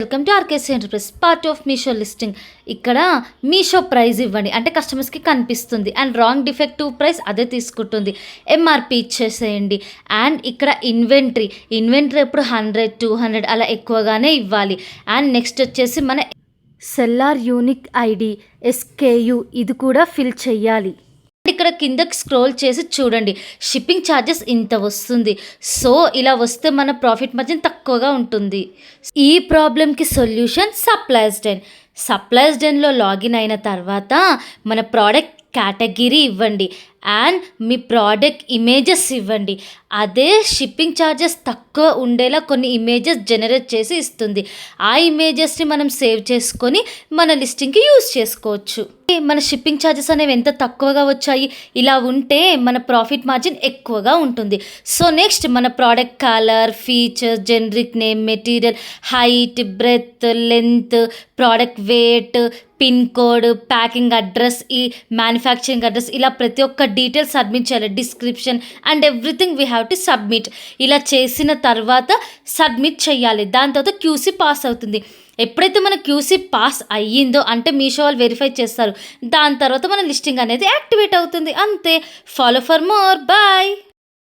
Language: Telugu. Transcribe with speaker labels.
Speaker 1: Welcome to RKC enterprise part of Meesho listing. ఇక్కడ మీషో ప్రైస్ ఇవ్వండి అంటే కస్టమర్స్కి కనిపిస్తుంది అండ్ రాంగ్ డిఫెక్టివ్ ప్రైస్ అదే తీసుకుంటుంది. ఎంఆర్పి ఇచ్చేసేయండి. అండ్ ఇక్కడ ఇన్వెంటరీ ఎప్పుడు 100-200 అలా ఎక్కువగానే ఇవ్వాలి. అండ్ నెక్స్ట్ వచ్చేసి మన సెల్లార్ యూనిక్ ఐడి SKU ఇది కూడా ఫిల్ చెయ్యాలి. ఇక్కడ కిందకి స్క్రోల్ చేసి చూడండి, షిప్పింగ్ ఛార్జెస్ ఇంత వస్తుంది. సో ఇలా వస్తే మన ప్రాఫిట్ మార్జిన్ తక్కువగా ఉంటుంది. ఈ ప్రాబ్లంకి సొల్యూషన్ సప్లైస్ డెన్లో లాగిన్ అయిన తర్వాత మన ప్రోడక్ట్ కేటగిరీ ఇవ్వండి అండ్ మీ ప్రోడక్ట్ ఇమేజెస్ ఇవ్వండి. అదే షిప్పింగ్ ఛార్జెస్ తక్కువ ఉండేలా కొన్ని ఇమేజెస్ జనరేట్ చేసి ఇస్తుంది. ఆ ఇమేజెస్ని మనం సేవ్ చేసుకొని మన లిస్టింగ్కి యూజ్ చేసుకోవచ్చు. మన షిప్పింగ్ ఛార్జెస్ అనేవి ఎంత తక్కువగా వచ్చాయి, ఇలా ఉంటే మన ప్రాఫిట్ మార్జిన్ ఎక్కువగా ఉంటుంది. సో నెక్స్ట్ మన product colour, features, generic name, material, height, breadth, length, product weight, pin code, packing address, ఈ మ్యానుఫ్యాక్చరింగ్ అడ్రస్, ఇలా ప్రతి ఒక్క డీటెయిల్స్ సబ్మిట్ చేయాలి. Description and everything we have to submit. ఇలా చేసిన తర్వాత సబ్మిట్ చేయాలి. దాని తర్వాత QC పాస్ అవుతుంది. ఎప్పుడైతే మన QC పాస్ అయ్యిందో అంటే మీషో వాళ్ళు వెరిఫై చేస్తారు. దాని తర్వాత మన లిస్టింగ్ అనేది యాక్టివేట్ అవుతుంది. అంతే. Follow for more. బాయ్.